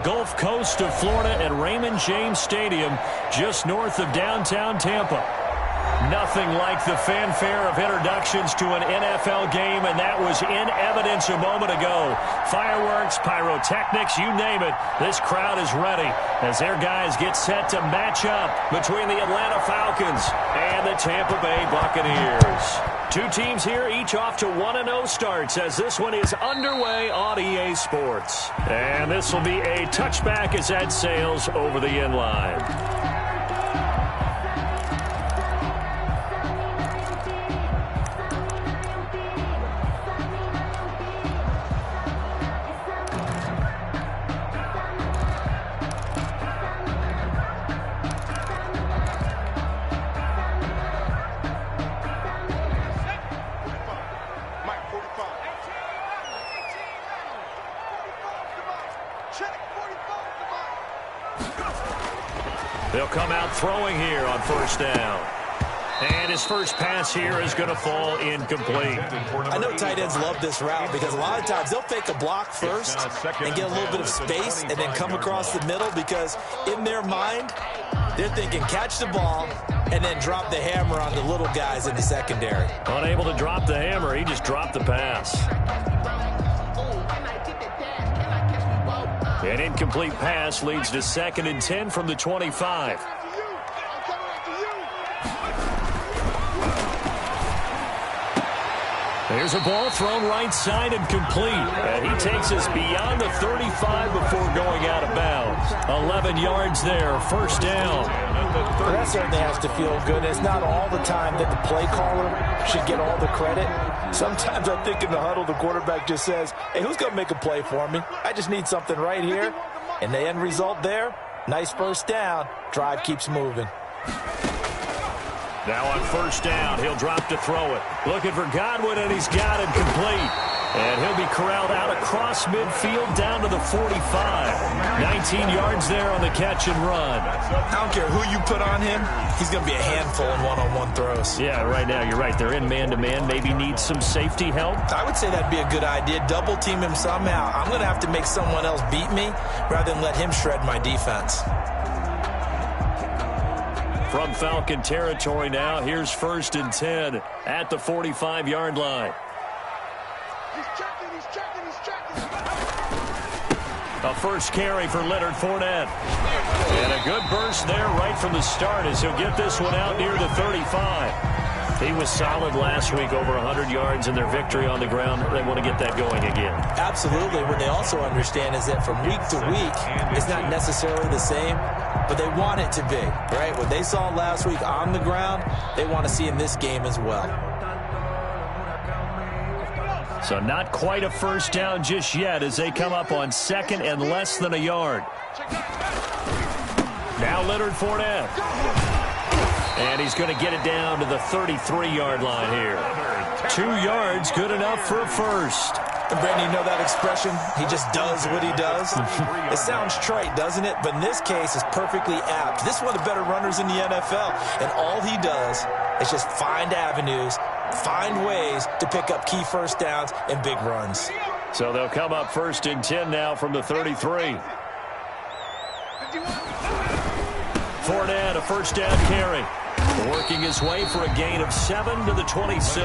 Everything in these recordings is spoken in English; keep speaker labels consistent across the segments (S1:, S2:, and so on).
S1: Gulf Coast of Florida at Raymond James Stadium, just north of downtown Tampa. Nothing like the fanfare of introductions to an NFL game, and that was in evidence a moment ago. Fireworks, pyrotechnics, you name it. This crowd is ready as their guys get set to match up between the Atlanta Falcons and the Tampa Bay Buccaneers. Two teams here, each off to 1-0 starts as this one is underway on EA Sports. And this will be a touchback as that sails over the end line. They'll come out throwing here on first down. And his first pass here is going to fall incomplete.
S2: I know tight ends love this route because a lot of times they'll fake a block first and get a little bit of space and then come across the middle because in their mind, they're thinking catch the ball and then drop the hammer on the little guys in the secondary.
S1: Unable to drop the hammer, he just dropped the pass. An incomplete pass leads to 2nd and 10 from the 25. There's a ball thrown right side and complete. And he takes us beyond the 35 before going out of bounds. 11 yards there, first down.
S3: Well, that certainly has to feel good. It's not all the time that the play caller should get all the credit. Sometimes I think in the huddle, the quarterback just says, hey, who's going to make a play for me? I just need something right here. And the end result there, nice first down. Drive keeps moving.
S1: Now on first down, he'll drop to throw it. Looking for Godwin, and he's got it complete. And he'll be corralled out across midfield down to the 45. 19 yards there on the catch and run.
S2: I don't care who you put on him. He's going to be a handful in one-on-one throws.
S1: Yeah, right now, you're right. They're in man-to-man. Maybe need some safety help.
S2: I would say that'd be a good idea. Double team him somehow. I'm going to have to make someone else beat me rather than let him shred my defense.
S1: From Falcon territory now, here's 1st and 10 at the 45-yard line. A first carry for Leonard Fournette. And a good burst there right from the start as he'll get this one out near the 35. He was solid last week, over 100 yards in their victory on the ground. They want to get that going again.
S2: Absolutely. What they also understand is that from week to week, it's not necessarily the same, but they want it to be, right? What they saw last week on the ground, they want to see in this game as well.
S1: So not quite a first down just yet as they come up on 2nd and less than a yard. Now Leonard Fournette. And he's going to get it down to the 33-yard line here. 2 yards, good enough for a first.
S2: And Brandon, you know that expression? He just does what he does. It sounds trite, doesn't it? But in this case, it's perfectly apt. This is one of the better runners in the NFL. And all he does is just find avenues, find ways to pick up key first downs and big runs.
S1: So they'll come up 1st and 10 now from the 33. Fournette, a first down carry. Working his way for a gain of 7 to the 26.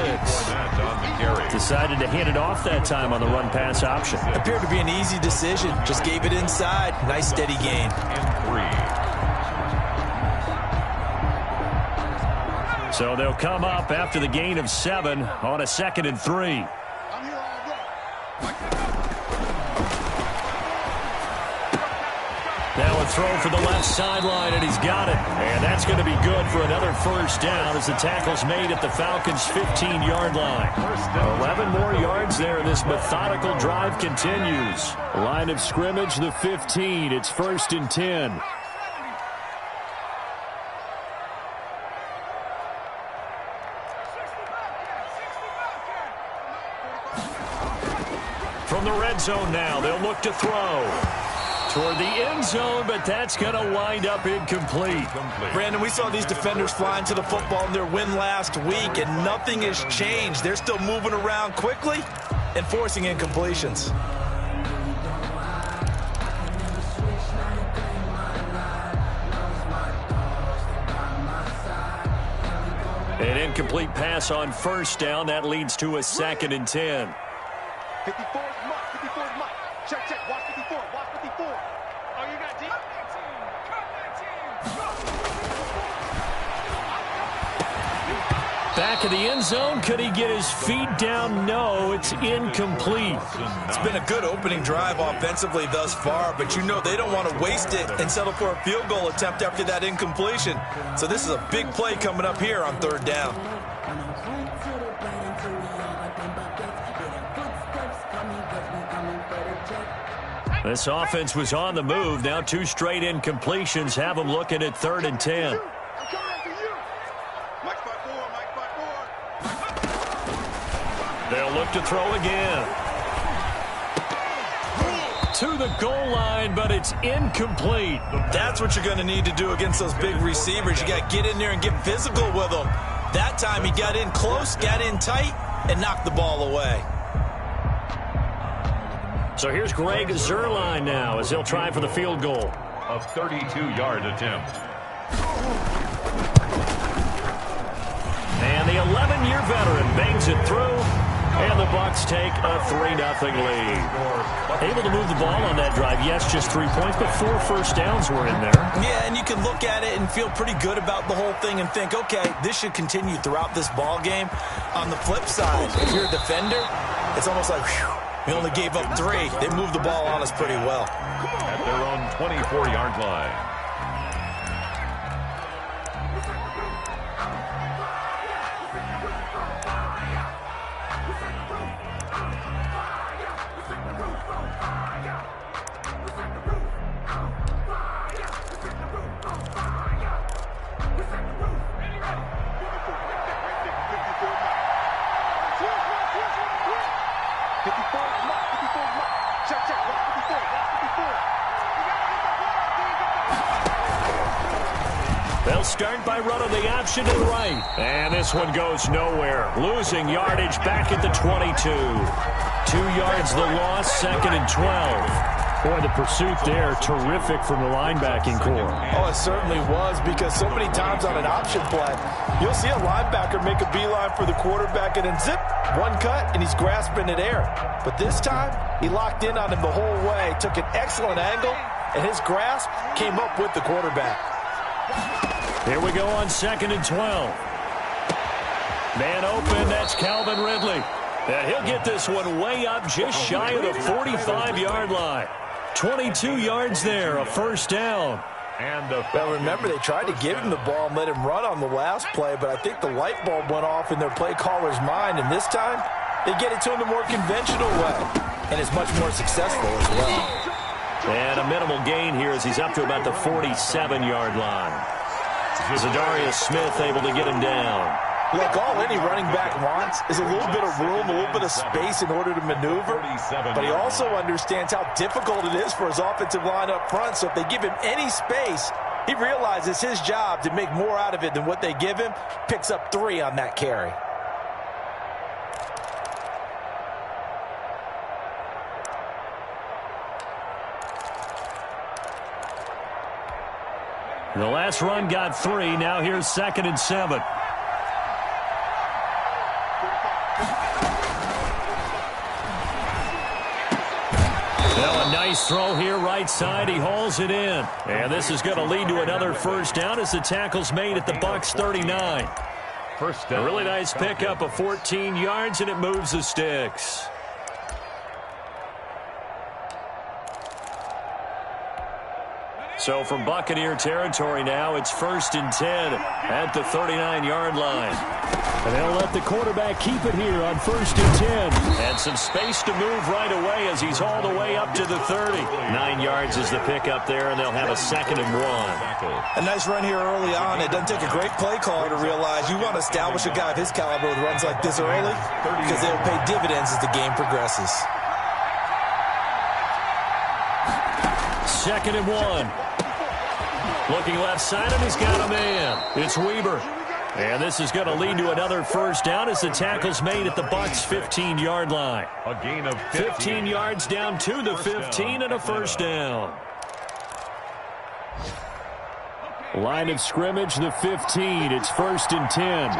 S1: Decided to hand it off that time on the run-pass option.
S2: Appeared to be an easy decision. Just gave it inside. Nice steady gain.
S1: So they'll come up after the gain of 7 on a 2nd and 3. Now a throw for the left sideline, and he's got it. And that's going to be good for another first down as the tackle's made at the Falcons' 15-yard line. 11 more yards there. This methodical drive continues. Line of scrimmage, the 15. It's 1st and 10. From the red zone now, they'll look to throw toward the end zone, but that's going to wind up incomplete.
S2: Brandon, we saw these defenders flying to the football in their win last week, and nothing has changed. They're still moving around quickly and forcing incompletions.
S1: An incomplete pass on first down. That leads to a 2nd and 10.
S4: 54 is Mike. 54 is Mike. Check, check. Watch 54. Watch 54. Oh, you got deep.
S1: Back in the end zone. Could he get his feet down? No, it's incomplete.
S2: It's been a good opening drive offensively thus far, but you know they don't want to waste it and settle for a field goal attempt after that incompletion. So this is a big play coming up here on 3rd down.
S1: This offense was on the move. Now 2 straight incompletions have them looking at 3rd and 10. They'll look to throw again. To the goal line, but it's incomplete.
S2: That's what you're going to need to do against those big receivers. You got to get in there and get physical with them. That time he got in close, got in tight, and knocked the ball away.
S1: So here's Greg Zuerlein now as he'll try for the field goal.
S5: A 32-yard attempt.
S1: And the 11-year veteran bangs it through. And the Bucs take a 3-0 lead. Able to move the ball on that drive. Yes, just 3 points, but 4 first downs were in there.
S2: Yeah, and you can look at it and feel pretty good about the whole thing and think, okay, this should continue throughout this ball game. On the flip side, if you're a defender, it's almost like, whew, we only gave up 3. They moved the ball on us pretty well.
S5: At their own 24-yard line.
S1: They'll start by running the option to the right. And this one goes nowhere. Losing yardage back at the 22. 2 yards the loss, 2nd and 12. Boy, the pursuit there, terrific from the linebacking core.
S3: Oh, it certainly was, because so many times on an option play, you'll see a linebacker make a beeline for the quarterback and then zip, one cut, and he's grasping at air. But this time, he locked in on him the whole way, took an excellent angle, and his grasp came up with the quarterback.
S1: Here we go on 2nd and 12. Man open, that's Calvin Ridley. And he'll get this one way up just shy of the 45-yard line. 22 yards there, a first down.
S5: And
S3: well, remember, they tried to give him the ball and let him run on the last play, but I think the light bulb went off in their play caller's mind, and this time they get it to him the more conventional way, and it's much more successful as well.
S1: And a minimal gain here as he's up to about the 47-yard line. Zadarius Smith able to get him down.
S3: Look, all any running back wants is a little bit of room, a little bit of space in order to maneuver. But he also understands how difficult it is for his offensive line up front. So if they give him any space, he realizes it's his job to make more out of it than what they give him. Picks up 3 on that carry.
S1: The last run got 3. Now here's 2nd and 7. Now a nice throw here right side. He hauls it in. And this is going to lead to another first down as the tackle's made at the Bucs 39.
S5: First down.
S1: A really nice pickup of 14 yards, and it moves the sticks. So from Buccaneer territory now, it's 1st and 10 at the 39-yard line. And they'll let the quarterback keep it here on 1st and 10. And some space to move right away as he's all the way up to the 30. 9 yards is the pickup there, and they'll have a 2nd and 1.
S2: A nice run here early on. It doesn't take a great play caller to realize you want to establish a guy of his caliber with runs like this early because they'll pay dividends as the game progresses.
S1: 2nd and 1. Looking left side, and he's got a man. It's Weaver. And this is going to lead to another first down as the tackle's made at the Bucs 15-yard line.
S5: A gain of
S1: 15 yards down to the 15 and a first down. Line of scrimmage, the 15. It's 1st and 10.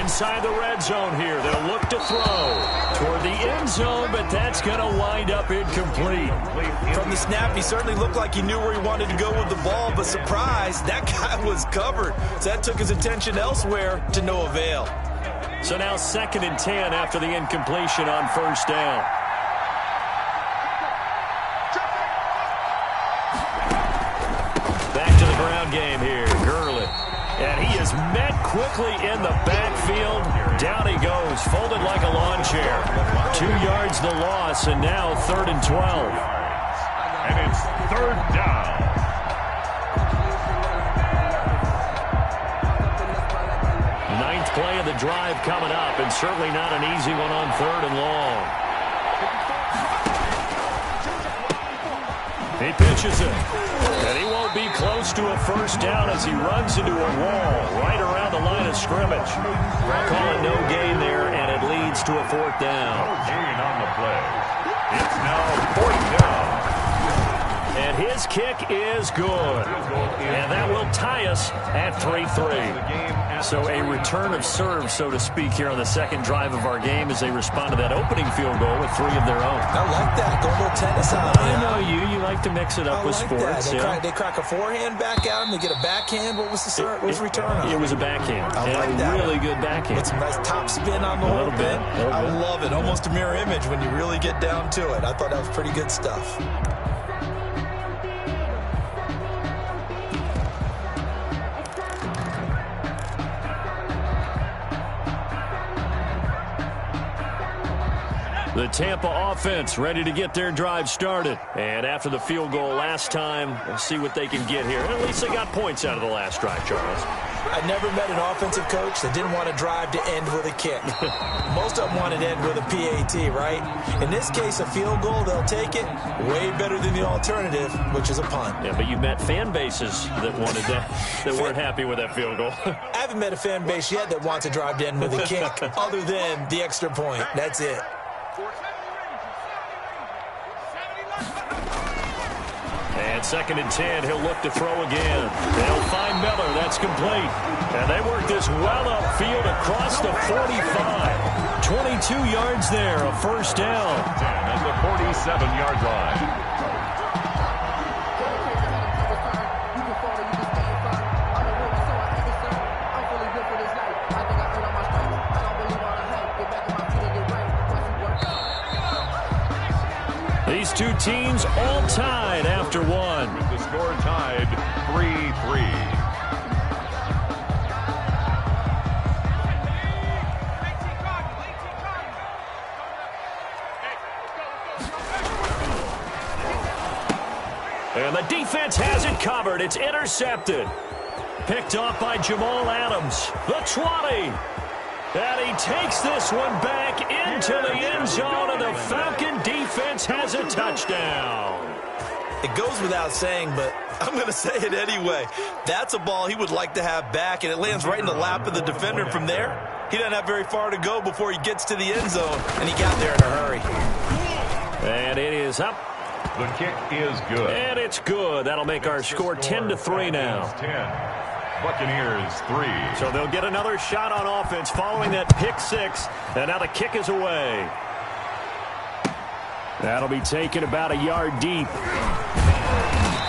S1: Inside the red zone here. They'll look to throw toward the end zone, but that's going to wind up incomplete.
S2: From the snap, he certainly looked like he knew where he wanted to go with the ball, but surprise, that guy was covered. So that took his attention elsewhere to no avail.
S1: So now 2nd and 10 after the incompletion on first down. Back to the ground game here. Gurley. And he is met quickly in the backfield. Down he goes, folded like a lawn chair. 2 yards the loss, and now 3rd and 12.
S5: And it's 3rd down.
S1: Ninth play of the drive coming up, and certainly not an easy one on 3rd and long. He pitches it, and he won't be close to a first down as he runs into a wall right around the line of scrimmage. Call it no gain there, and it leads to a 4th down.
S5: No gain on the play. It's now 4th down.
S1: And his kick is good. And that will tie us at 3-3. So a return of serve, so to speak, here on the 2nd drive of our game as they respond to that opening field goal with 3 of their own.
S2: I like that. Go a little tennis out.
S1: I know you. You like to mix it up with sports.
S2: They crack a forehand back at him. They get a backhand. What was the return on?
S1: It was a backhand.
S2: I like that.
S1: Really good backhand.
S2: With some nice top spin on the whole bit. I love it. Almost a mirror image when you really get down to it. I thought that was pretty good stuff.
S1: The Tampa offense ready to get their drive started. And after the field goal last time, we'll see what they can get here. And at least they got points out of the last drive, Charles.
S2: I never met an offensive coach that didn't want to drive to end with a kick. Most of them wanted to end with a PAT, right? In this case, a field goal, they'll take it. Way better than the alternative, which is a punt.
S1: Yeah, but you met fan bases that wanted that, that weren't happy with that field goal.
S2: I haven't met a fan base yet that wants to drive to end with a kick other than the extra point. That's it.
S1: And 2nd and 10, he'll look to throw again. They'll find Miller. That's complete. And they work this well upfield across the 45. 22 yards there, a first down.
S5: 10 at the 47-yard line.
S1: These two teams all tied after one.
S5: With the score tied 3-3.
S1: And the defense has it covered. It's intercepted. Picked off by Jamal Adams. The 20. And he takes this one back into the end zone, and the Falcon defense has a touchdown.
S2: It goes without saying, but I'm going to say it anyway. That's a ball he would like to have back, and it lands right in the lap of the defender. From there, he doesn't have very far to go before he gets to the end zone, and he got there in a hurry.
S1: And it is up.
S5: The kick is good.
S1: And it's good. That'll make our score 10-3 now.
S5: 10. Buccaneers 3.
S1: So they'll get another shot on offense following that pick six. And now the kick is away. That'll be taken about a yard deep.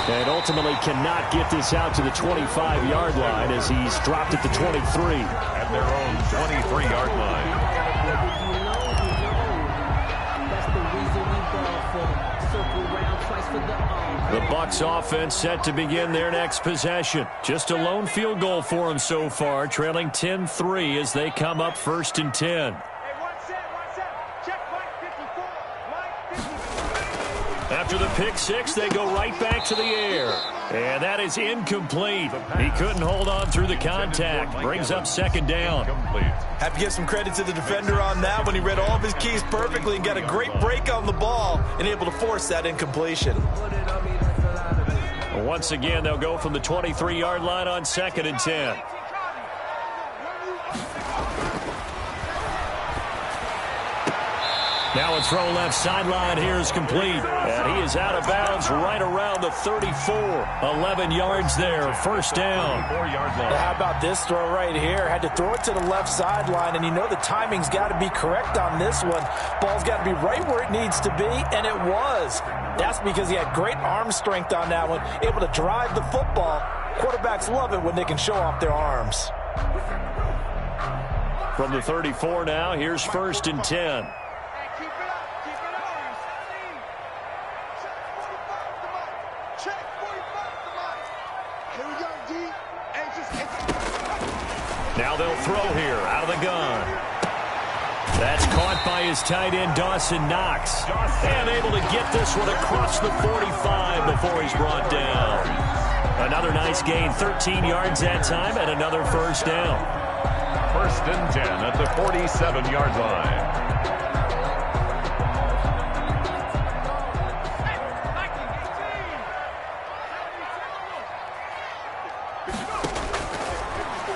S1: And ultimately cannot get this out to the 25-yard line as he's dropped at the 23.
S5: At their own 23-yard line.
S1: The Bucs offense set to begin their next possession. Just a lone field goal for them so far, trailing 10-3 as they come up 1st and 10. After the pick six, they go right back to the air. And that is incomplete. He couldn't hold on through the contact. Brings up 2nd down.
S2: Have to give some credit to the defender on that when he read all of his keys perfectly and got a great break on the ball and able to force that incompletion.
S1: Once again, they'll go from the 23-yard line on 2nd and 10. Now a throw left sideline here is complete. And he is out of bounds right around the 34. 11 yards there, first down.
S3: How about this throw right here? Had to throw it to the left sideline, and you know the timing's got to be correct on this one. Ball's got to be right where it needs to be, and it was. That's because he had great arm strength on that one, able to drive the football. Quarterbacks love it when they can show off their arms.
S1: From the 34 now, here's first and 10. Now they'll throw here out of the gun. That's caught by his tight end, Dawson Knox. And able to get this one across the 45 before he's brought down. Another nice gain, 13 yards that time, and another first down.
S5: First and 10 at the 47-yard line.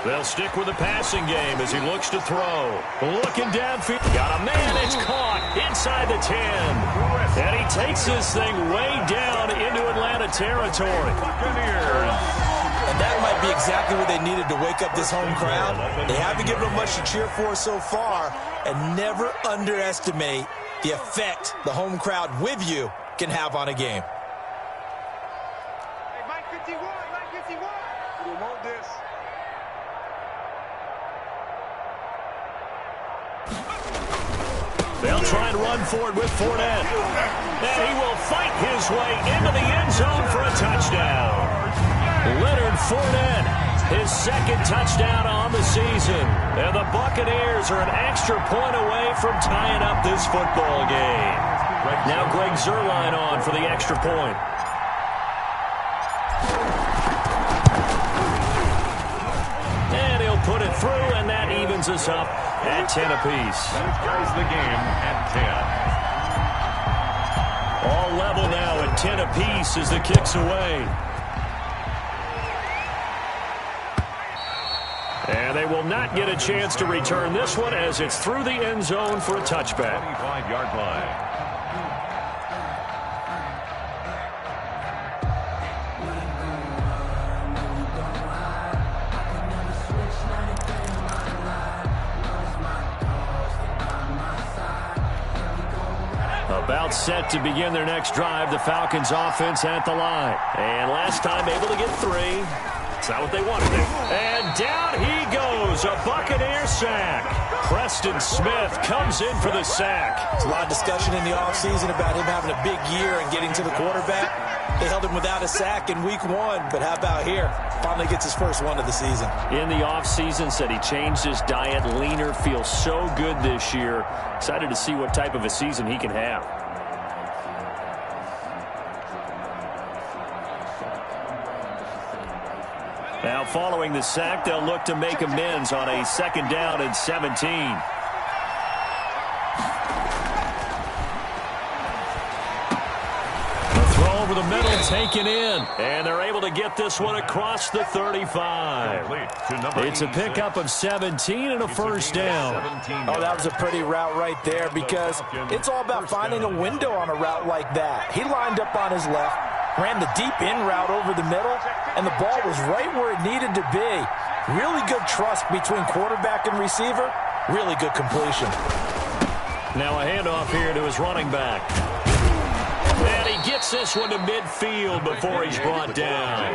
S1: They'll stick with the passing game as he looks to throw. Looking downfield. Got a man. It's caught inside the 10. And he takes this thing way down into Atlanta territory.
S2: And that might be exactly what they needed to wake up this home crowd. They haven't given them much to cheer for so far. And never underestimate the effect the home crowd with you can have on a game.
S4: Hey, Mike 51, Mike 51. We want this.
S1: They'll try and run for it with Fournette. And he will fight his way into the end zone for a touchdown. Leonard Fournette, his second touchdown on the season. And the Buccaneers are an extra point away from tying up this football game. Now Greg Zuerlein on for the extra point. And he'll put it through, and that evens us up at 10 apiece.
S5: That ties the game at 10.
S1: All level now at 10 apiece as the kick's away. And they will not get a chance to return this one as it's through the end zone for a touchback.
S5: 25-yard line.
S1: About set to begin their next drive, the Falcons offense at the line. And last time able to get 3. It's not what they wanted there. And down he goes, a Buccaneer sack. Preston Smith comes in for the sack.
S2: There's a lot of discussion in the offseason about him having a big year and getting to the quarterback. They held him without a sack in week 1, but how about here? Finally gets his first one of the season.
S1: In the offseason, said he changed his diet, leaner, feels so good this year. Excited to see what type of a season he can have. Now following the sack, they'll look to make amends on a second down and 17. Over the middle, taken in. And they're able to get this one across the 35. It's a pickup of 17 and a first down.
S3: Oh, that was a pretty route right there because it's all about finding a window on a route like that. He lined up on his left, ran the deep in route over the middle, and the ball was right where it needed to be. Really good trust between quarterback and receiver. Really good completion.
S1: Now a handoff here to his running back. And he gets this one to midfield before he's brought down.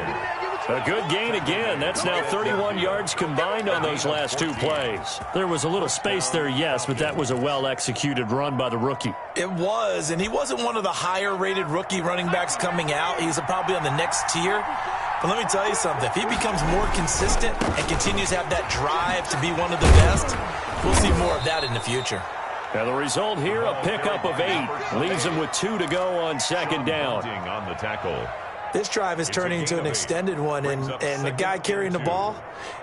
S1: A good gain again. That's now 31 yards combined on those last 2 plays. There was a little space there, yes, but that was a well-executed run by the rookie.
S2: It was, and he wasn't one of the higher-rated rookie running backs coming out. He's probably on the next tier. But let me tell you something. If he becomes more consistent and continues to have that drive to be one of the best, we'll see more of that in the future.
S1: Now the result here, a pickup of 8. Leaves him with 2 to go on second down.
S5: On the tackle.
S2: This drive is turning into an extended one, and the guy carrying the ball,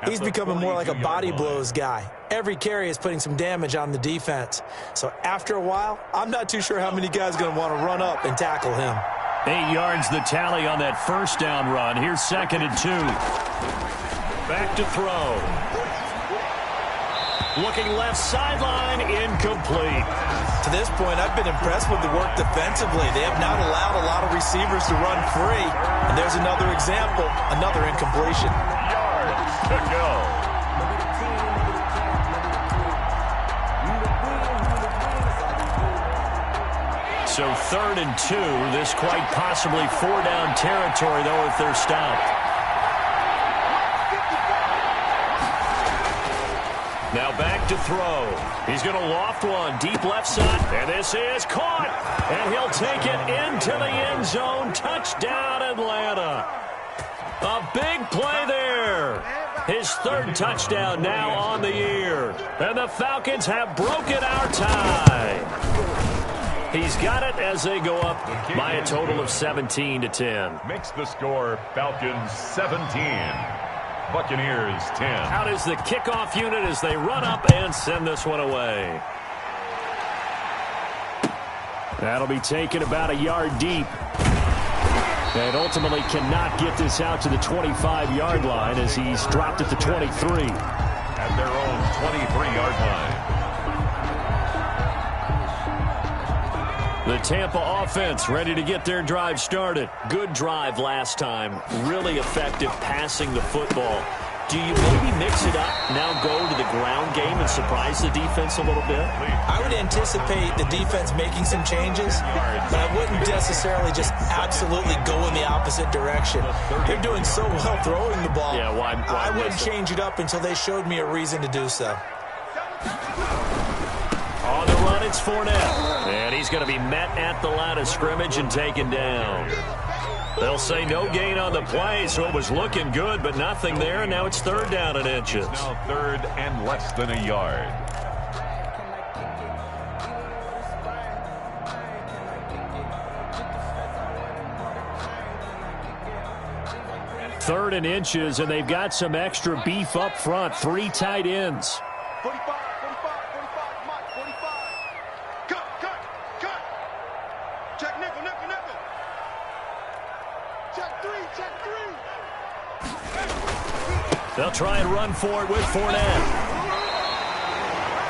S2: he's becoming more like a body blows guy. Every carry is putting some damage on the defense. So after a while, I'm not too sure how many guys are going to want to run up and tackle him.
S1: 8 yards the tally on that first down run. Here's second and 2. Back to throw. Looking left sideline, incomplete.
S2: to this point, I've been impressed with the work defensively. They have not allowed a lot of receivers to run free. And there's another example, another incompletion.
S5: Yards to go.
S1: So 3rd and 2. This quite possibly 4-down territory, though, if they're stopped. Now back to throw. He's going to loft one deep left side. And this is caught. And he'll take it into the end zone. Touchdown, Atlanta. A big play there. His 3rd touchdown now on the year. And the Falcons have broken our tie. He's got it as they go up by a total of 17-10.
S5: Makes the score Falcons 17. Buccaneers 10.
S1: Out is the kickoff unit as they run up and send this one away. That'll be taken about a yard deep. And ultimately cannot get this out to the 25-yard line as he's dropped at the 23.
S5: At their own 23-yard line.
S1: The Tampa offense ready to get their drive started. Good drive last time. Really effective passing the football. Do you maybe mix it up, now go to the ground game and surprise the defense a little bit?
S2: I would anticipate the defense making some changes, but I wouldn't necessarily just absolutely go in the opposite direction. They're doing so well throwing the ball.
S1: Yeah, why
S2: I wouldn't change it up until they showed me a reason to do so.
S1: On the run, it's Fournette. And he's going to be met at the line of scrimmage and taken down. They'll say no gain on the play, so it was looking good, but nothing there, and now it's 3rd down and inches.
S5: It's now 3rd and less than a yard.
S1: Third and inches, and they've got some extra beef up front. 3 tight ends.
S4: 45, 45, 45, Mike, 45. Cut. Check nickel. Check 3.
S1: They'll try and run for it with Fournette.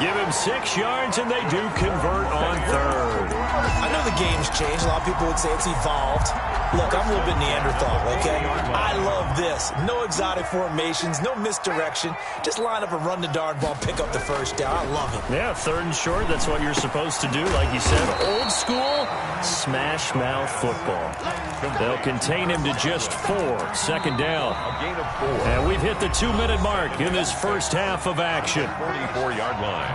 S1: Give him 6 yards, and they do convert on 3rd.
S2: I know the game's changed. A lot of people would say it's evolved. Look, I'm a little bit Neanderthal, okay? I love this. No exotic formations, no misdirection. Just line up and run the darn ball, pick up the first down. I love it.
S1: Yeah, 3rd and short, that's what you're supposed to do. Like you said, old school, smash mouth football. They'll contain him to just 4. 2nd down.
S5: A gain of 4.
S1: And we've hit the 2-minute mark in this first half of action.
S5: 44-yard line.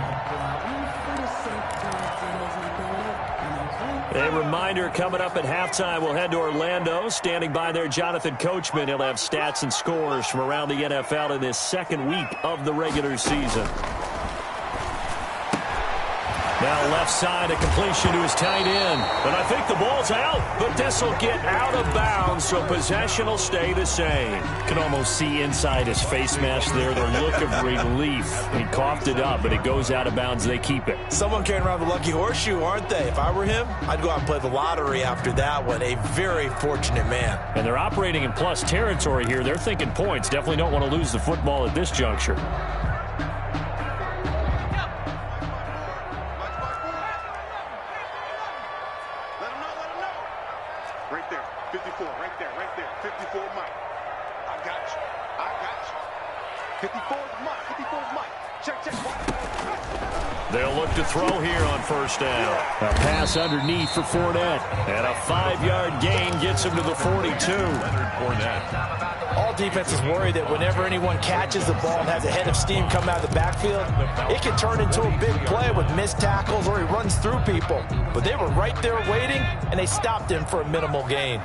S1: A reminder, coming up at halftime, we'll head to Orlando. Standing by there, Jonathan Coachman. He'll have stats and scores from around the NFL in this 2nd week of the regular season. Now left side, a completion to his tight end. But I think the ball's out, but this will get out of bounds, so possession will stay the same. Can almost see inside his face mask there, the look of relief. He coughed it up, but it goes out of bounds. They keep it.
S2: Someone carrying around the lucky horseshoe, aren't they? If I were him, I'd go out and play the lottery after that one. A very fortunate man.
S1: And they're operating in plus territory here. They're thinking points. Definitely don't want to lose the football at this juncture.
S4: Right there. 54, right there. 54, Mike. I got you. 54 is Mike. Check.
S1: They'll look to throw here on 1st down. A pass underneath for Fournette. And a 5-yard gain gets him to the 42.
S5: Leonard Fournette.
S3: All defenses worry that whenever anyone catches the ball and has a head of steam come out of the backfield, it can turn into a big play with missed tackles or he runs through people. But they were right there waiting, and they stopped him for a minimal gain.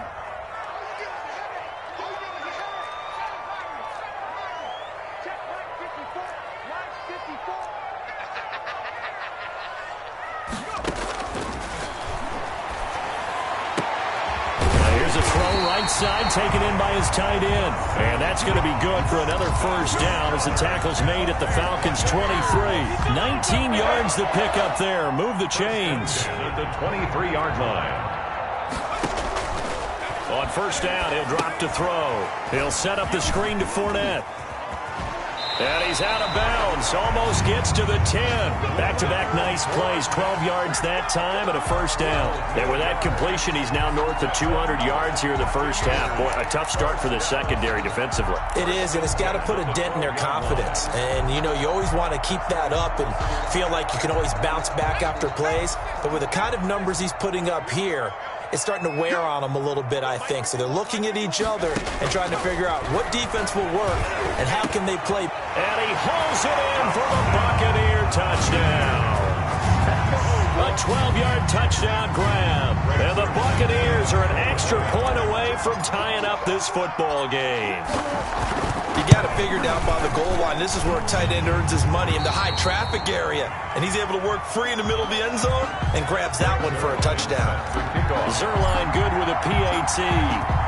S1: Side taken in by his tight end. And that's going to be good for another 1st down as the tackle's made at the Falcons' 23. 19 yards to pick up there. Move the chains.
S5: At the 23-yard line.
S1: On 1st down, he'll drop to throw. He'll set up the screen to Fournette. And he's out of bounds. Almost gets to the 10. Back-to-back nice plays. 12 yards that time and a first down. And with that completion, he's now north of 200 yards here in the first half. Boy, a tough start for the secondary defensively.
S2: It is, and it's got to put a dent in their confidence. And, you know, you always want to keep that up and feel like you can always bounce back after plays. But with the kind of numbers he's putting up here, it's starting to wear on them a little bit, I think. So they're looking at each other and trying to figure out what defense will work and how can they play.
S1: And he hauls it in for the Buccaneer touchdown. A 12-yard touchdown grab. And the Buccaneers are an extra point away from tying up this football game.
S2: You got to figure down by the goal line. This is where a tight end earns his money in the high traffic area. And he's able to work free in the middle of the end zone and grabs that one for a touchdown.
S1: Zerline good with a PAT.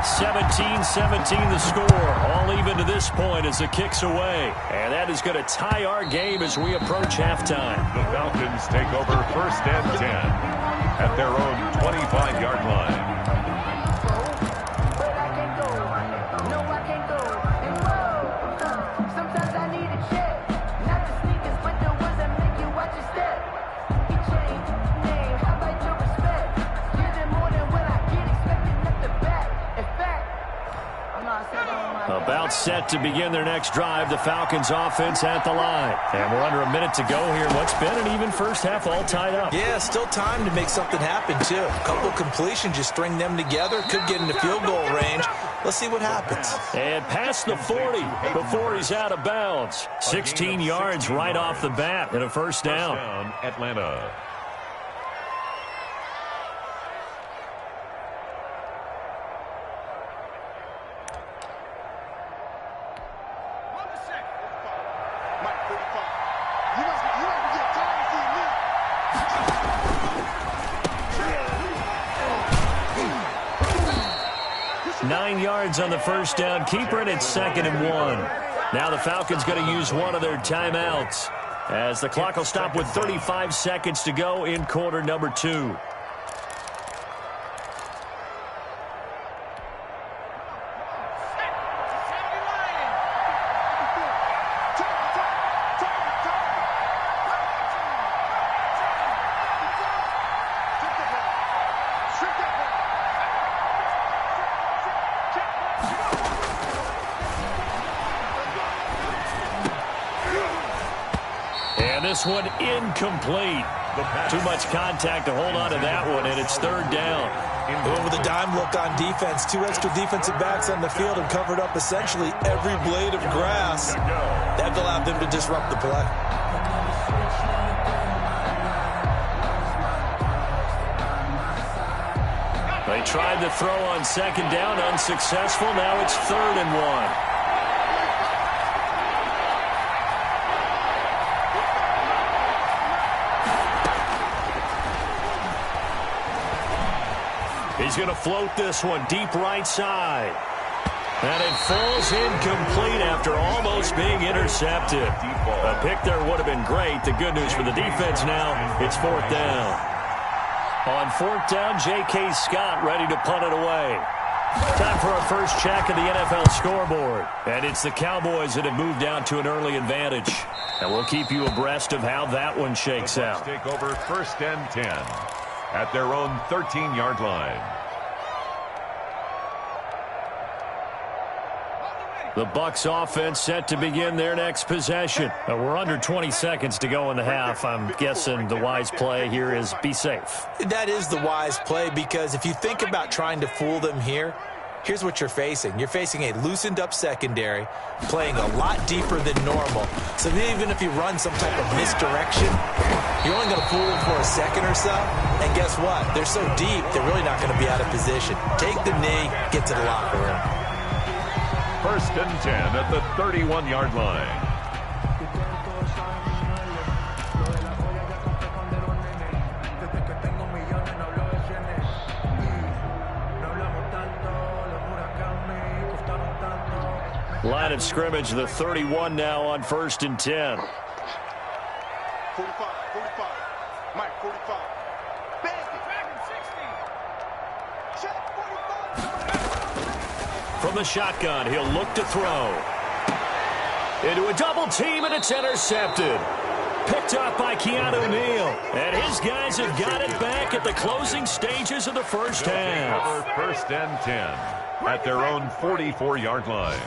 S1: 17-17 the score. All even to this point as the kick's away. And that is going to tie our game as we approach halftime.
S5: The Falcons take over 1st and 10 at their own 25-yard line.
S1: About set to begin their next drive, the Falcons offense at the line. And we're under a minute to go here. What's been an even first half all tied up.
S2: Yeah, still time to make something happen, too. A couple completions, just string them together. Could get into field goal range. Let's see what happens.
S1: And past the 40 before he's out of bounds. 16 yards right off the bat and a first down.
S5: Atlanta.
S1: On the first down keeper, and it's 2nd and 1. Now the Falcons going to use one of their timeouts as the clock will stop with 35 seconds to go in quarter number 2. This one incomplete. Too much contact to hold on to that one, and it's 3rd down.
S2: With a dime look on defense, 2 extra defensive backs on the field and covered up essentially every blade of grass. That allowed them to disrupt the play.
S1: They tried to throw on 2nd down, unsuccessful. Now it's 3rd and 1. He's going to float this one deep right side. And it falls incomplete after almost being intercepted. A pick there would have been great. The good news for the defense now, it's 4th down. On 4th down, J.K. Scott ready to punt it away. Time for our first check of the NFL scoreboard. And it's the Cowboys that have moved down to an early advantage. And we'll keep you abreast of how that one shakes out.
S5: Take over 1st and 10 at their own 13-yard line.
S1: The Bucs offense set to begin their next possession. We're under 20 seconds to go in the half. I'm guessing the wise play here is be safe.
S2: That is the wise play, because if you think about trying to fool them here, here's what you're facing. You're facing a loosened up secondary, playing a lot deeper than normal. So even if you run some type of misdirection, you're only going to fool them for a second or so. And guess what? They're so deep, they're really not going to be out of position. Take the knee, get to the locker room.
S5: 1st and 10 at the 31-yard line.
S1: Line of scrimmage, the 31 now on 1st and 10.
S4: 45, 45. Mike, 45.
S1: From the shotgun, he'll look to throw. Into a double team, and it's intercepted. Picked up by Keanu Neal. And his guys have got it back at the closing stages of the first half.
S5: First and 10 at their own 44-yard line.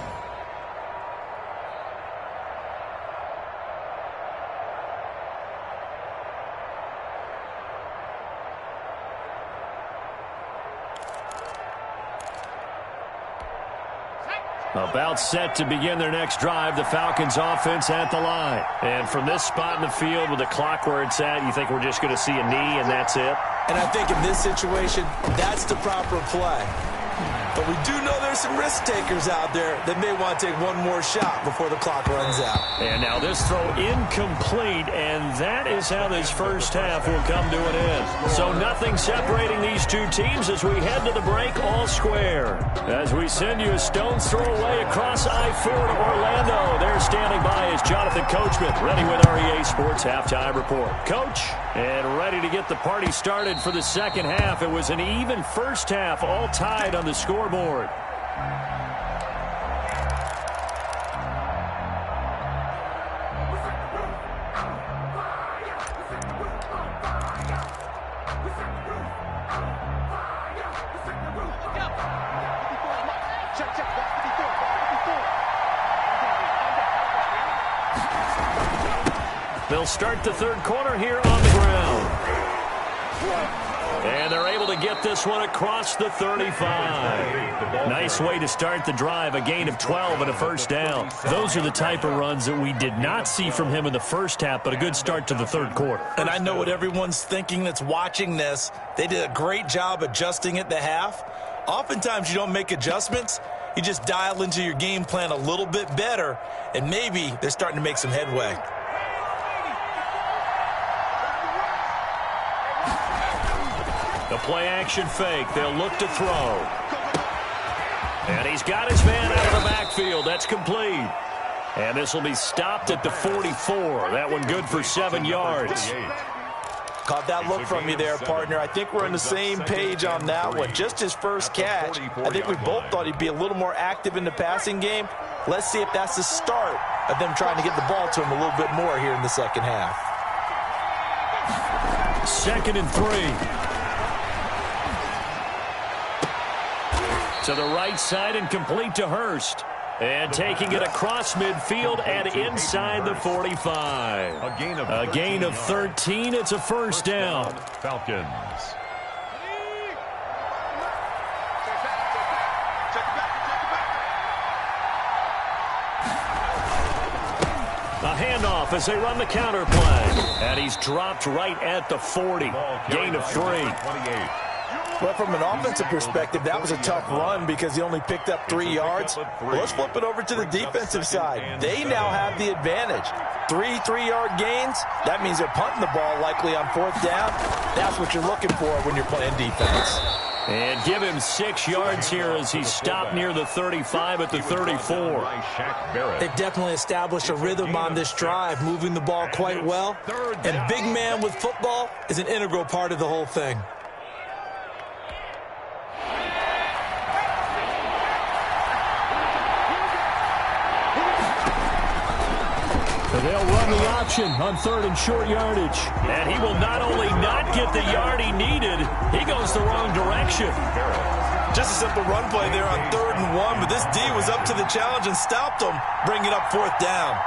S1: About set to begin their next drive, the Falcons offense at the line. And from this spot in the field with the clock where it's at, you think we're just going to see a knee and that's it?
S2: And I think in this situation, that's the proper play. But we do know there's some risk takers out there that may want to take one more shot before the clock runs out.
S1: And now this throw incomplete, and that is how this first half will come to an end. So nothing separating these two teams as we head to the break all square. As we send you a stone's throw away across I-4 to Orlando. There standing by is Jonathan Coachman, ready with our EA Sports Halftime Report. Coach, and ready to get the party started for the second half. It was an even first half, all tied on the scoreboard. They'll start the third quarter here on the ground. And they're able to get this one across the 35. Nice way to start the drive, a gain of 12 and a first down. Those are the type of runs that we did not see from him in the first half, but a good start to the third quarter.
S2: And I know what everyone's thinking that's watching this. They did a great job adjusting at the half. Oftentimes you don't make adjustments. You just dial into your game plan a little bit better, and maybe they're starting to make some headway.
S1: The play-action fake. They'll look to throw. And he's got his man out of the backfield. That's complete. And this will be stopped at the 44. That one good for 7 yards.
S3: Caught that look from you there, partner. I think we're on the same page on that one. Just his first catch. I think we both thought he'd be a little more active in the passing game. Let's see if that's the start of them trying to get the ball to him a little bit more here in the second half.
S1: 2nd and 3. To the right side and complete to Hurst. And taking it across midfield and inside the 45. A gain of 13. It's a first down.
S5: Falcons.
S1: A handoff as they run the counter play. And he's dropped right at the 40. Gain of 3.
S5: 28.
S3: Well, from an offensive perspective, that was a tough run because he only picked up 3 yards. Well, let's flip it over to the defensive side. They now have the advantage. 3 3-yard gains. That means they're punting the ball likely on 4th down. That's what you're looking for when you're playing defense.
S1: And give him 6 yards here as he stopped near the 35 at the 34.
S2: They've definitely established a rhythm on this drive, moving the ball quite well. And big man with football is an integral part of the whole thing.
S1: They'll run the option on 3rd and short yardage. And he will not only not get the yard he needed, he goes the wrong direction.
S2: Just a simple run play there on 3rd and 1, but this D was up to the challenge and stopped him, bringing up 4th down.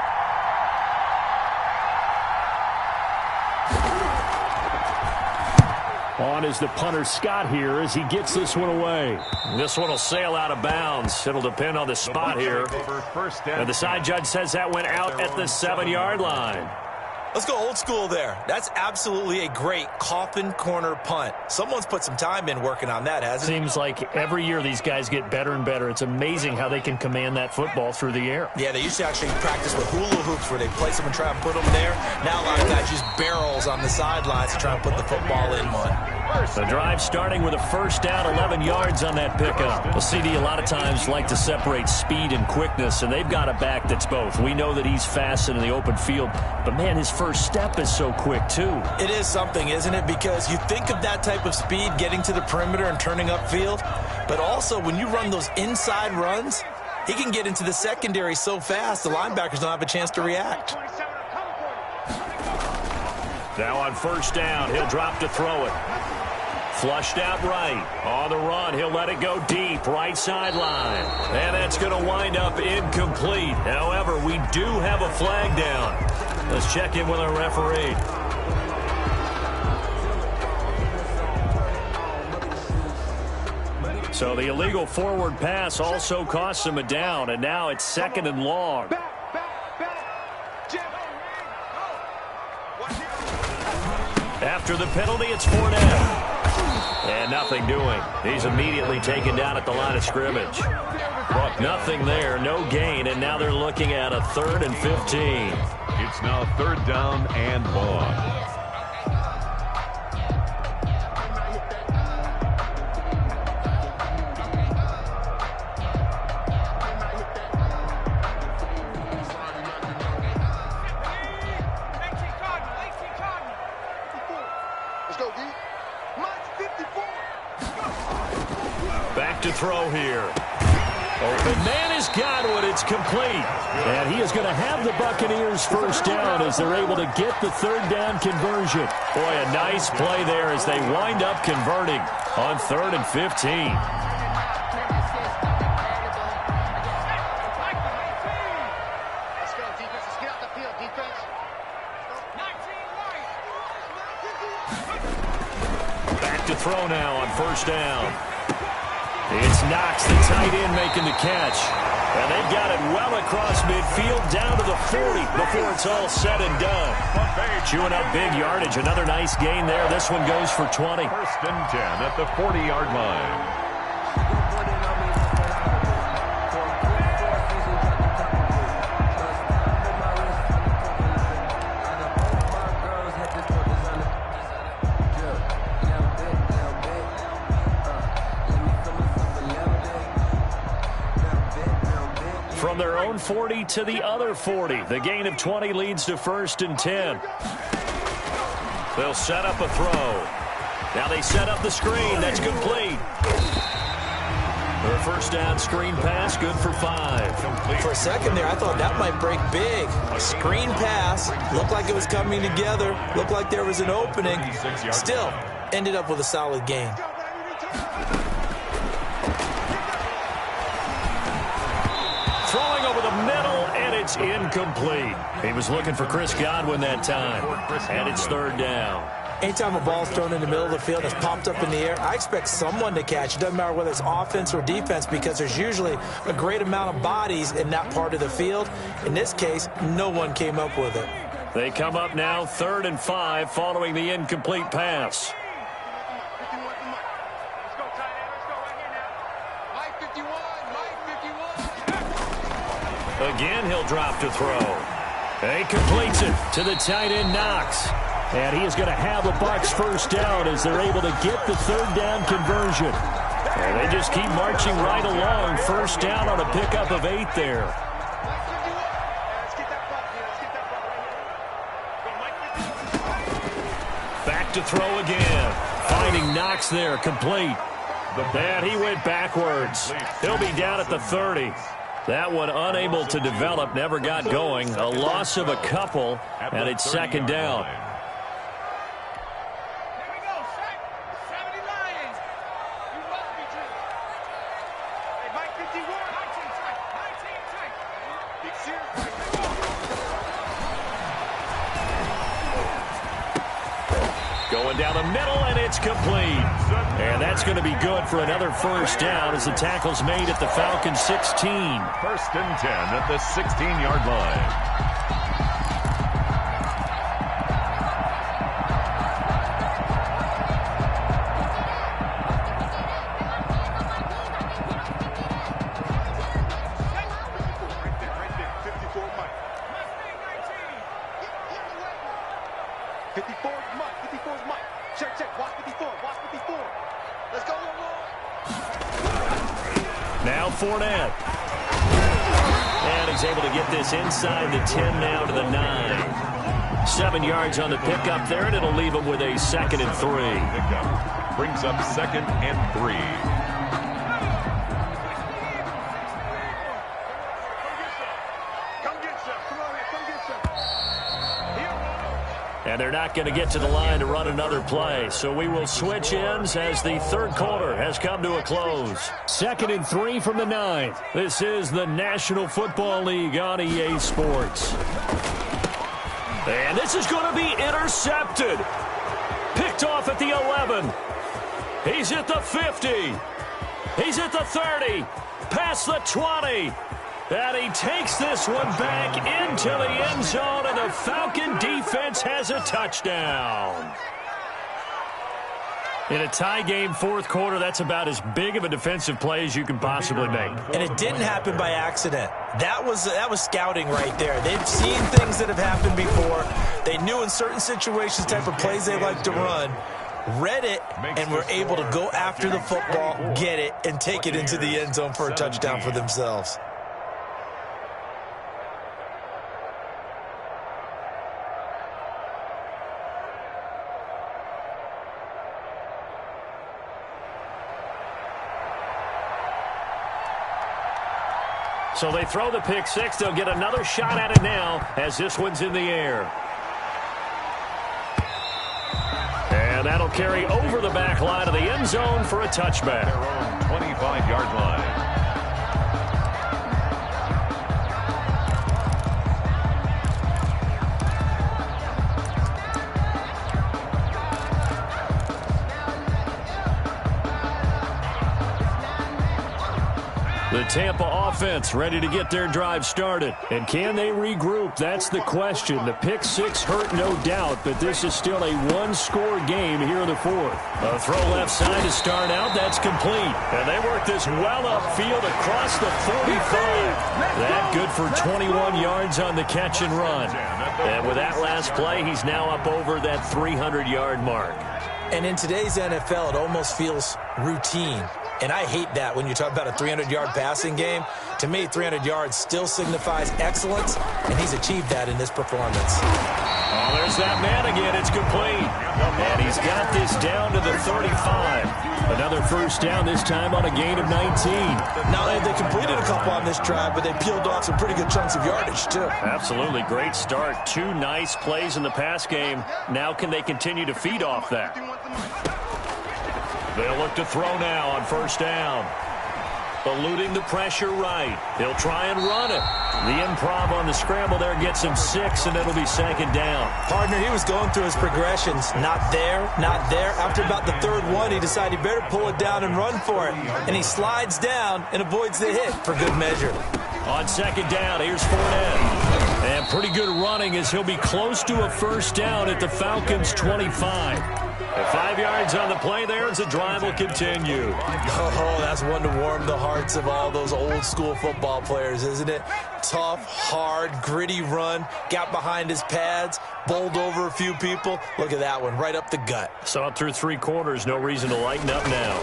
S1: On is the punter Scott here as he gets this one away. This one will sail out of bounds. It'll depend on the spot here. And the side judge says that went out at the 7-yard line.
S2: Let's go old school there. That's absolutely a great coffin corner punt. Someone's put some time in working on that, hasn't it?
S1: Seems like every year these guys get better and better. It's amazing how they can command that football through the air.
S2: Yeah, they used to actually practice with hula hoops where they place them and try and put them there. Now a lot of guys use barrels on the sidelines to try and put the football in one.
S1: The drive starting with a first down, 11 yards on that pickup. Well, CD a lot of times like to separate speed and quickness, and they've got a back that's both. We know that he's fast in the open field, but, man, his first step is so quick, too.
S2: It is something, isn't it? Because you think of that type of speed getting to the perimeter and turning upfield, but also when you run those inside runs, He can get into the secondary so fast, the linebackers don't have a chance to react.
S1: Now on first down, he'll drop to throw it. Flushed out right. On the run, he'll let it go deep, right sideline. And that's going to wind up incomplete. However, we do have a flag down. Let's check in with our referee. So the illegal forward pass also costs him a down, and now it's 2nd and long. After the penalty, it's Fournette. And nothing doing. He's immediately taken down at the line of scrimmage. Nothing there, no gain, and now they're looking at a 3rd and 15.
S5: It's now 3rd down and long.
S1: Back to throw here. Open man is Godwin. It's complete. And he is going to have the Buccaneers first down as they're able to get the 3rd down conversion. Boy, a nice play there as they wind up converting on 3rd and 15. Back to throw now on first down. It's Knox, the tight end, making the catch. And they've got it well across midfield down to the 40 before it's all said and done. Chewing up big yardage. Another nice gain there. This one goes for 20.
S5: 1st and 10 at the 40-yard line.
S1: From their own 40 to the other 40. The gain of 20 leads to 1st and 10. They'll set up a throw. Now they set up the screen. That's complete. Their first down screen pass, good for 5.
S2: For a second there, I thought that might break big. A screen pass. Looked like it was coming together. Looked like there was an opening. Still, ended up with a solid gain.
S1: Throwing over the middle, and it's incomplete. He was looking for Chris Godwin that time. And it's 3rd down.
S2: Anytime a ball's thrown in the middle of the field that's popped up in the air, I expect someone to catch. It doesn't matter whether it's offense or defense because there's usually a great amount of bodies in that part of the field. In this case, no one came up with it.
S1: They come up now 3rd and 5 following the incomplete pass. Again, he'll drop to throw. He completes it to the tight end, Knox. And he is going to have the Bucs first down as they're able to get the 3rd down conversion. And they just keep marching right along. First down on a pickup of 8 there. Back to throw again. Finding Knox there, complete. And he went backwards. He'll be down at the 30. That one unable to develop, never got going. A loss of a couple, and it's 2nd down. Going down the middle, and it's complete. And that's going to be good for another first down as the tackle's made at the Falcons' 16.
S5: 1st and 10 at the 16-yard line.
S1: Now Fournette. And he's able to get this inside the 10 now to the 9. 7 yards on the pickup there, and it'll leave him with a 2nd and 3.
S5: Pickup brings up 2nd and 3.
S1: And they're not going to get to the line to run another play. So we will switch ends as the third quarter has come to a close. 2nd and 3 from the 9. This is the National Football League on EA Sports. And this is going to be intercepted. Picked off at the 11. He's at the 50. He's at the 30. Past the 20. And he takes this one back into the end zone, and the Falcon defense has a touchdown. In a tie game, fourth quarter, that's about as big of a defensive play as you can possibly make.
S2: And it didn't happen by accident. That was scouting right there. They've seen things that have happened before. They knew in certain situations the type of plays they like to run, read it, and were able to go after the football, get it, and take it into the end zone for a touchdown for themselves.
S1: So they throw the pick six. They'll get another shot at it now as this one's in the air. And that'll carry over the back line of the end zone for a touchback.
S5: Their own 25-yard line.
S1: The Tampa offense ready to get their drive started. And can they regroup? That's the question. The pick six hurt, no doubt, but this is still a one-score game here in the fourth. A throw left side to start out. That's complete. And they work this well upfield across the 45. That good for 21 yards on the catch and run. And with that last play, he's now up over that 300-yard mark.
S2: And in today's NFL, it almost feels routine. And I hate that when you talk about a 300-yard passing game. To me, 300 yards still signifies excellence, and he's achieved that in this performance.
S1: Oh, there's that man again. It's complete. And he's got this down to the 35. Another first down, this time on a gain of 19.
S2: Not only have they completed a couple on this drive, but they peeled off some pretty good chunks of yardage, too.
S1: Absolutely. Great start. Two nice plays in the pass game. Now can they continue to feed off that? They'll look to throw now on first down. Eluding the pressure right. He'll try and run it. The improv on the scramble there gets him 6, and it'll be second down.
S2: Partner, he was going through his progressions. Not there, not there. After about the third one, he decided he better pull it down and run for it. And he slides down and avoids the hit for good measure.
S1: On second down, here's Fournette. And pretty good running as he'll be close to a first down at the Falcons' 25. 5 yards on the play there as the drive will continue.
S2: Oh, that's one to warm the hearts of all those old-school football players, isn't it? Tough, hard, gritty run. Got behind his pads, bowled over a few people. Look at that one, right up the gut.
S1: Saw it through three quarters. No reason to lighten up now.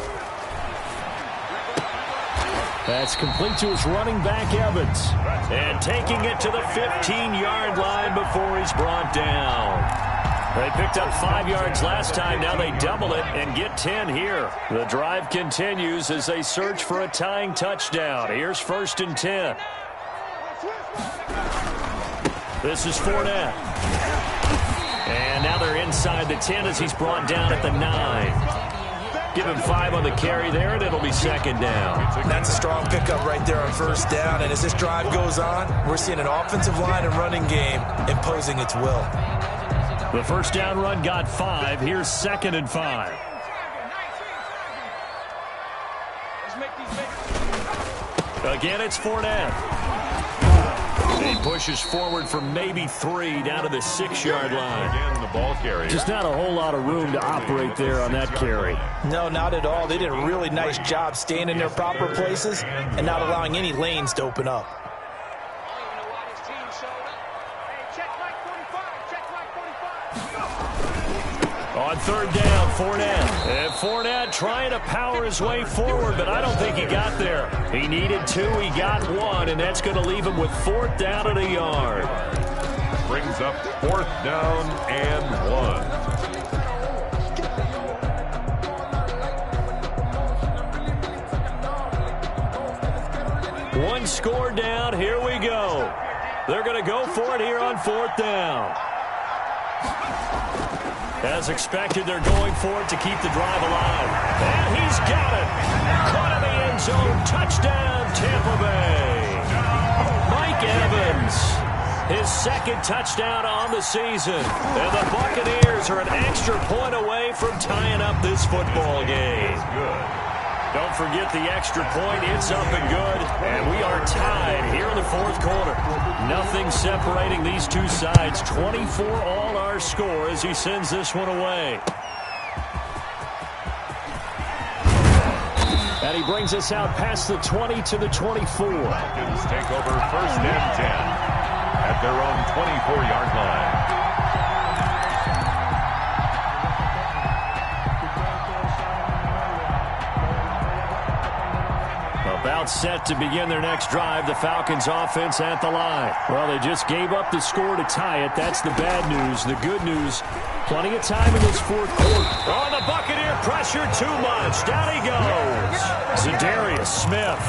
S1: That's complete to his running back, Evans. And taking it to the 15-yard line before he's brought down. They picked up 5 yards last time. Now they double it and get 10 here. The drive continues as they search for a tying touchdown. Here's 1st and 10. This is Fournette. And now they're inside the 10 as he's brought down at the 9. Give him 5 on the carry there, and it'll be second down.
S2: That's a strong pickup right there on first down. And as this drive goes on, we're seeing an offensive line and running game imposing its will.
S1: The first down run got 5. Here's 2nd and 5. Again, it's Fournette. He pushes forward for maybe 3 down to the 6-yard line.
S5: Again, the ball carrier.
S1: Just not a whole lot of room to operate there on that carry.
S2: No, not at all. They did a really nice job staying in their proper places and not allowing any lanes to open up.
S1: On third down, Fournette. And Fournette trying to power his way forward, but I don't think he got there. He needed 2, he got 1, and that's going to leave him with 4th down and a yard.
S5: Brings up 4th down and 1.
S1: One score down, here we go. They're going to go for it here on 4th down. As expected, they're going for it to keep the drive alive. And he's got it. Caught in the end zone. Touchdown, Tampa Bay. Mike Evans, his second touchdown on the season. And the Buccaneers are an extra point away from tying up this football game. Don't forget the extra point. It's up and good. And we are tied here in the fourth quarter. Nothing separating these two sides. 24 all our score as he sends this one away. And he brings us out past the 20 to the 24.
S5: Falcons take over first and 10 at their own 24-yard line.
S1: About set to begin their next drive, the Falcons offense at the line. Well, they just gave up the score to tie it. That's the bad news. The good news, plenty of time in this fourth quarter. Oh, the Buccaneer pressure too much. Down he goes. Zadarius Smith.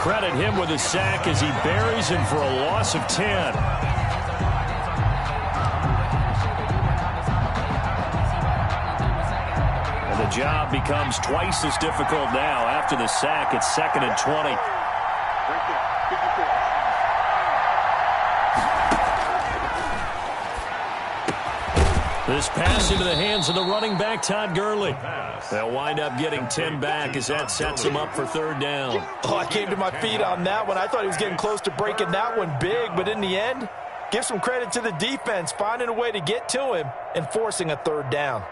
S1: Credit him with a sack as he buries him for a loss of 10. The job becomes twice as difficult now after the sack. It's 2nd and 20. This pass into the hands of the running back, Todd Gurley. They'll wind up getting 10 back as that sets him up for third down.
S3: Oh, I came to my feet on that one. I thought he was getting close to breaking that one big, but in the end, give some credit to the defense, finding a way to get to him and forcing a third down.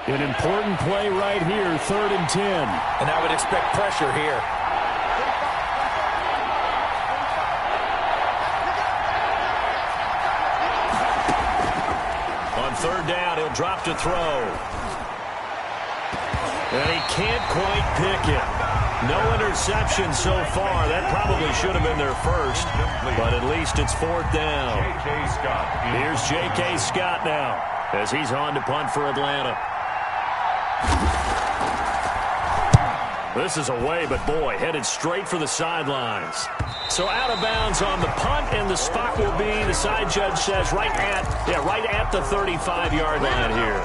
S1: An important play right here, 3rd and 10.
S3: And I would expect pressure here.
S1: On 3rd down, he'll drop to throw. And he can't quite pick it. No interception so far. That probably should have been their first, but at least it's 4th down. Here's J.K. Scott now as he's on to punt for Atlanta. This is away, but boy, headed straight for the sidelines. So out of bounds on the punt, and the spot will be, the side judge says, right at the 35-yard line here.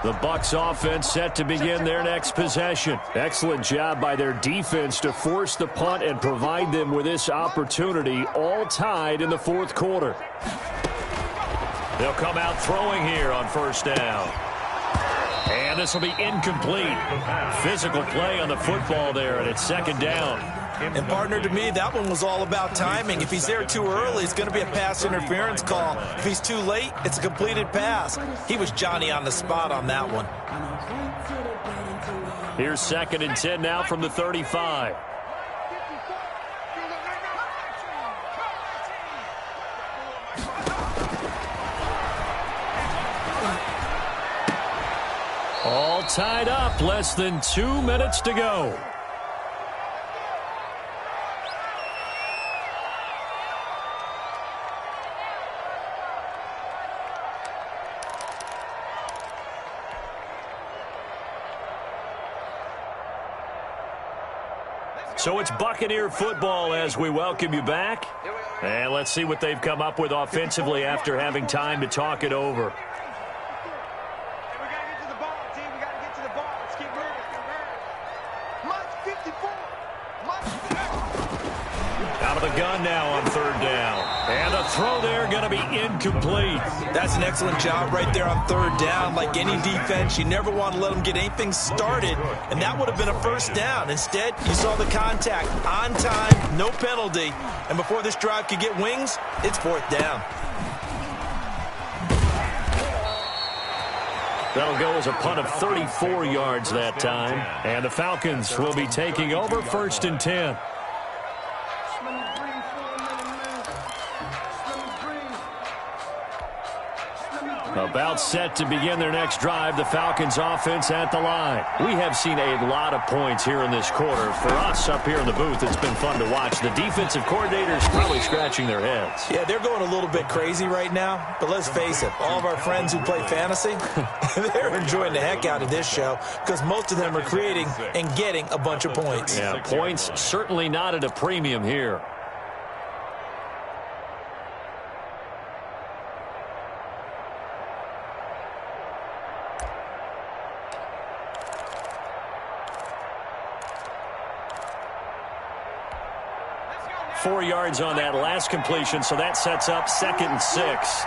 S1: The Bucs offense set to begin their next possession. Excellent job by their defense to force the punt and provide them with this opportunity, all tied in the fourth quarter. They'll come out throwing here on 1st down. And this will be incomplete. Physical play on the football there, and it's 2nd down.
S2: And, partner, to me, that one was all about timing. If he's there too early, it's going to be a pass interference call. If he's too late, it's a completed pass. He was Johnny on the spot on that one.
S1: Here's 2nd and 10 now from the 35. All tied up, less than 2 minutes to go. So it's Buccaneer football as we welcome you back. And let's see what they've come up with offensively after having time to talk it over.
S4: We got to get to the ball, team. We got to get to the ball. Let's keep moving. Much 54.
S1: Out of the gun now on 3rd down. And the throw there going to be incomplete.
S2: That's an excellent job right there on 3rd down. Like any defense, you never want to let them get anything started, and that would have been a 1st down. Instead, you saw the contact on time, no penalty, and before this drive could get wings, it's 4th down.
S1: That'll go as a punt of 34 yards that time, and the Falcons will be taking over 1st and 10. A About set to begin their next drive, the Falcons offense at the line. We have seen a lot of points here in this quarter. For us up here in the booth, it's been fun to watch. The defensive coordinators probably scratching their heads.
S2: Yeah, they're going a little bit crazy right now, but let's face it, all of our friends who play fantasy, they're enjoying the heck out of this show because most of them are creating and getting a bunch of points.
S1: Yeah, points certainly not at a premium here.
S4: Let's go now.
S1: 4 yards on that last completion, so that sets up 2nd and 6.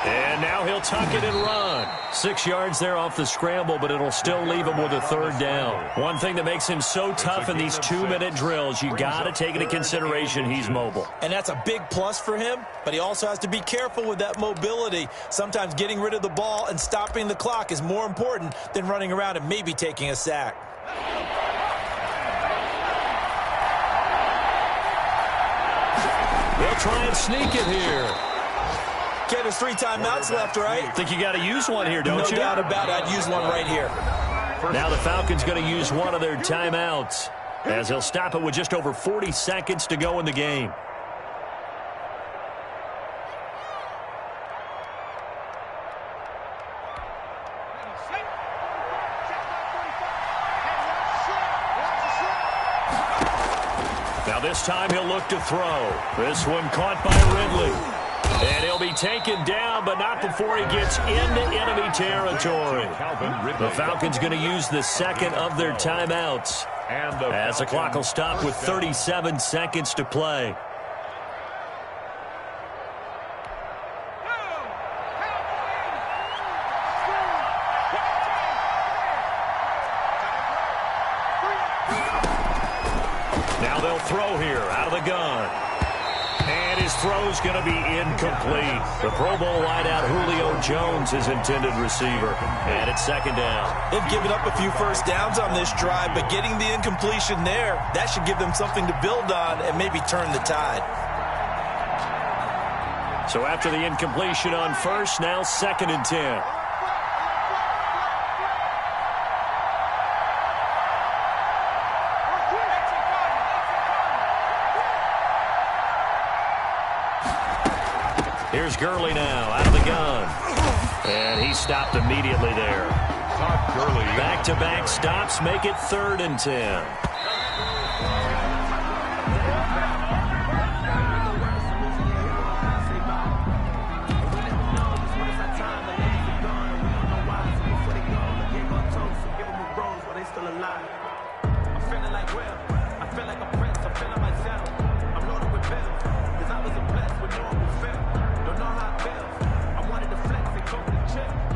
S1: And now he'll tuck it and run. 6 yards there off the scramble, but it'll still leave him with a 3rd down. One thing that makes him so tough in these 2-minute drills, you got to take into consideration he's mobile.
S2: And that's a big plus for him, but he also has to be careful with that mobility. Sometimes getting rid of the ball and stopping the clock is more important than running around and maybe taking a sack.
S1: They'll try and sneak it here.
S2: Ken, there's 3 timeouts left, right?
S1: Think you got to use one here, don't you?
S2: No doubt about it. I'd use one right here.
S1: Now the Falcons going to use one of their timeouts as they'll stop it with just over 40 seconds to go in the game. Now this time he'll look to throw. This one caught by Ridley. And he'll be taken down, but not before he gets into enemy territory. The Falcons going to use the 2nd of their timeouts as the clock will stop with 37 seconds to play. Now they'll throw here out of the gun. And his throw's going to be incomplete. The Pro Bowl wideout Julio Jones, his intended receiver. And it's 2nd down.
S2: They've given up a few first downs on this drive, but getting the incompletion there, that should give them something to build on and maybe turn the tide.
S1: So after the incompletion on first, now 2nd and 10. Here's Gurley now out of the gun. And he stopped immediately there. Back-to-back stops make it 3rd and 10.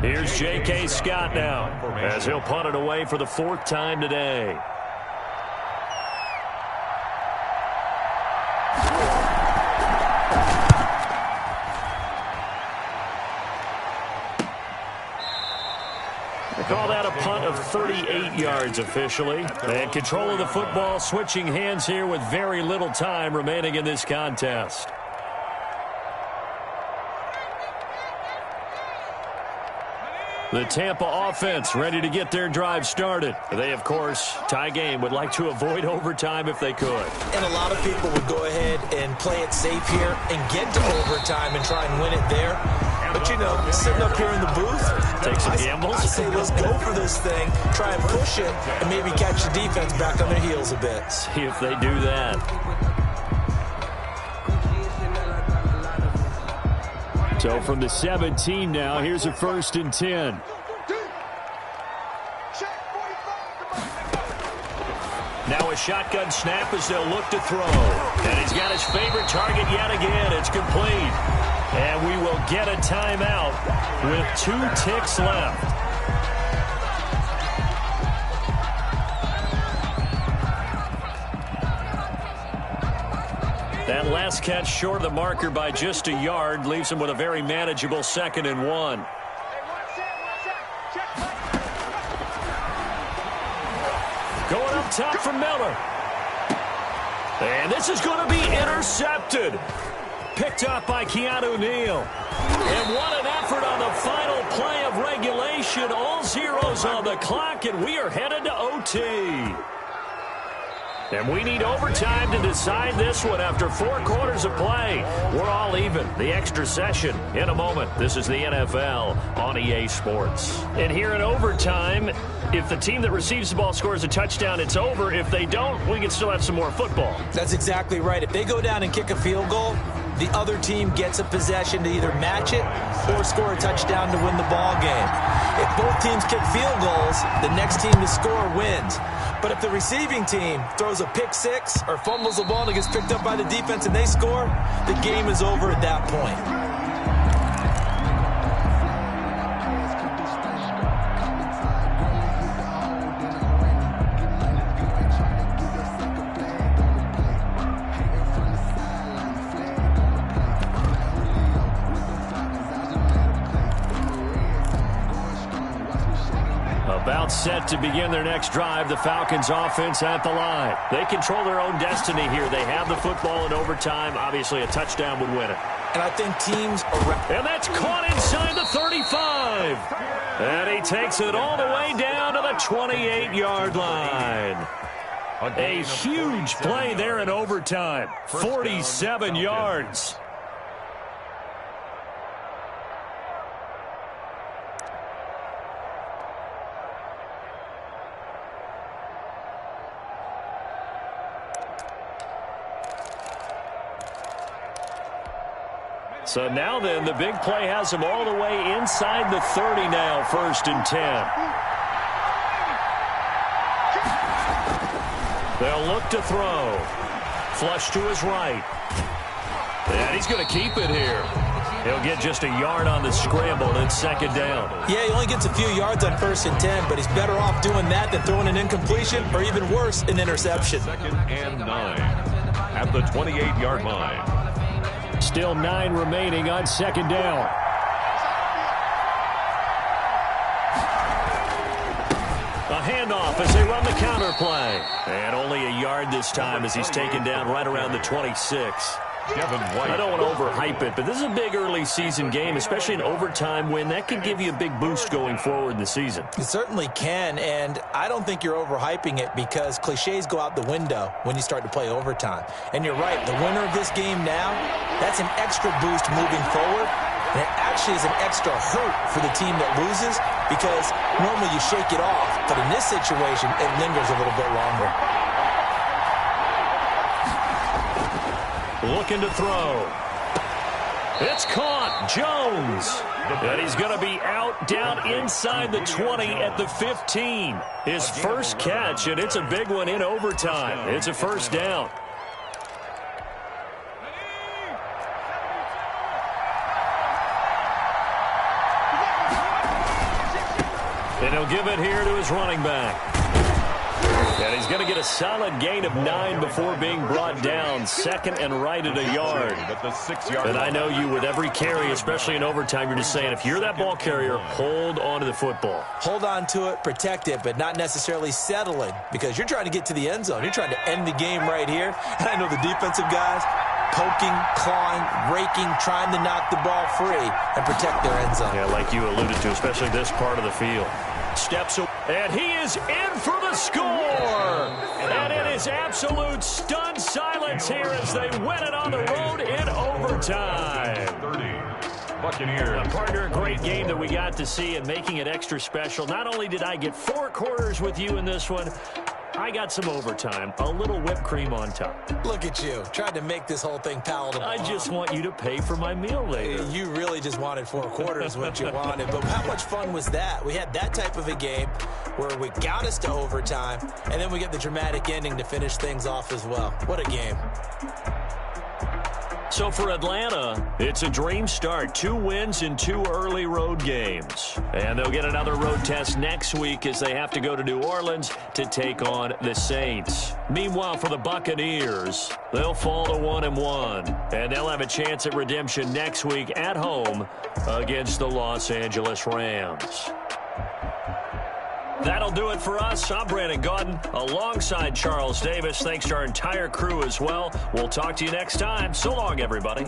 S1: Here's J.K. Scott now as he'll punt it away for the 4th time today. They call that a punt of 38 yards officially. And control of the football switching hands here with very little time remaining in this contest. The Tampa offense ready to get their drive started. They, of course, tie game, would like to avoid overtime if they could.
S2: And a lot of people would go ahead and play it safe here and get to overtime and try and win it there. But, you know, sitting up here in the booth,
S1: take some gambles.
S2: I say let's go for this thing, try and push it, and maybe catch the defense back on their heels a bit.
S1: See if they do that. So from the 17 now, here's a 1st and 10. Now a shotgun snap as they'll look to throw. And he's got his favorite target yet again. It's complete. And we will get a timeout with 2 ticks left. That last catch short of the marker by just a yard leaves him with a very manageable 2nd and 1. Going up top for Miller. And this is going to be intercepted. Picked up by Keanu Neal. And what an effort on the final play of regulation. All zeros on the clock, and we are headed to OT. And we need overtime to decide this one after 4 quarters of play. We're all even. The extra session in a moment. This is the NFL on EA Sports. And here in overtime, if the team that receives the ball scores a touchdown, it's over. If they don't, we can still have some more football.
S2: That's exactly right. If they go down and kick a field goal, the other team gets a possession to either match it or score a touchdown to win the ball game. If both teams kick field goals, the next team to score wins. But if the receiving team throws a pick six or fumbles the ball and it gets picked up by the defense and they score, the game is over at that point.
S1: About set to begin their next drive, the Falcons offense at the line. They control their own destiny here. They have the football in overtime. Obviously, a touchdown would win it.
S2: And I think teams around...
S1: And that's caught inside the 35. And he takes it all the way down to the 28-yard line. A huge play there in overtime. 47 yards. So now then, the big play has him all the way inside the 30 now, 1st and 10. They'll look to throw. Flush to his right. And he's going to keep it here. He'll get just a yard on the scramble and 2nd down.
S2: Yeah, he only gets a few yards on 1st and 10, but he's better off doing that than throwing an incompletion or even worse, an interception.
S5: 2nd and 9 at the 28-yard line.
S1: Still 9 remaining on 2nd down. A handoff as they run the counter play. And only a yard this time as he's taken down right around the 26. I don't want to overhype it, but this is a big early season game, especially an overtime win. That could give you a big boost going forward in the season.
S2: It certainly can, and I don't think you're overhyping it because cliches go out the window when you start to play overtime. And you're right, the winner of this game now, that's an extra boost moving forward, and it actually is an extra hurt for the team that loses because normally you shake it off, but in this situation, it lingers a little bit longer.
S1: Looking to throw. It's caught. Jones. And he's going to be out down inside the 20 at the 15. His first catch, and it's a big one in overtime. It's a 1st down. And he'll give it here to his running back. And he's going to get a solid gain of 9 before being brought down. 2nd and right at a yard. And I know you, with every carry, especially in overtime, you're just saying, if you're that ball carrier, hold on to the football.
S2: Hold on to it, protect it, but not necessarily settling because you're trying to get to the end zone. You're trying to end the game right here. And I know the defensive guys poking, clawing, raking, trying to knock the ball free and protect their end zone.
S1: Yeah, like you alluded to, especially this part of the field. Steps away, and he is in for the score. And it is absolute stunned silence here as they win it on the road in overtime.
S5: 30, Buccaneers.
S1: Partner, a great game that we got to see and making it extra special. Not only did I get 4 quarters with you in this one, I got some overtime, a little whipped cream on top.
S2: Look at you, trying to make this whole thing palatable.
S1: I just want you to pay for my meal later.
S2: You really just wanted 4 quarters what you wanted, but how much fun was that? We had that type of a game where we got us to overtime, and then we get the dramatic ending to finish things off as well. What a game.
S1: So for Atlanta, it's a dream start. 2 wins in 2 early road games. And they'll get another road test next week as they have to go to New Orleans to take on the Saints. Meanwhile, for the Buccaneers, they'll fall to 1-1. And they'll have a chance at redemption next week at home against the Los Angeles Rams. That'll do it for us. I'm Brandon Gaudin alongside Charles Davis. Thanks to our entire crew as well. We'll talk to you next time. So long, everybody.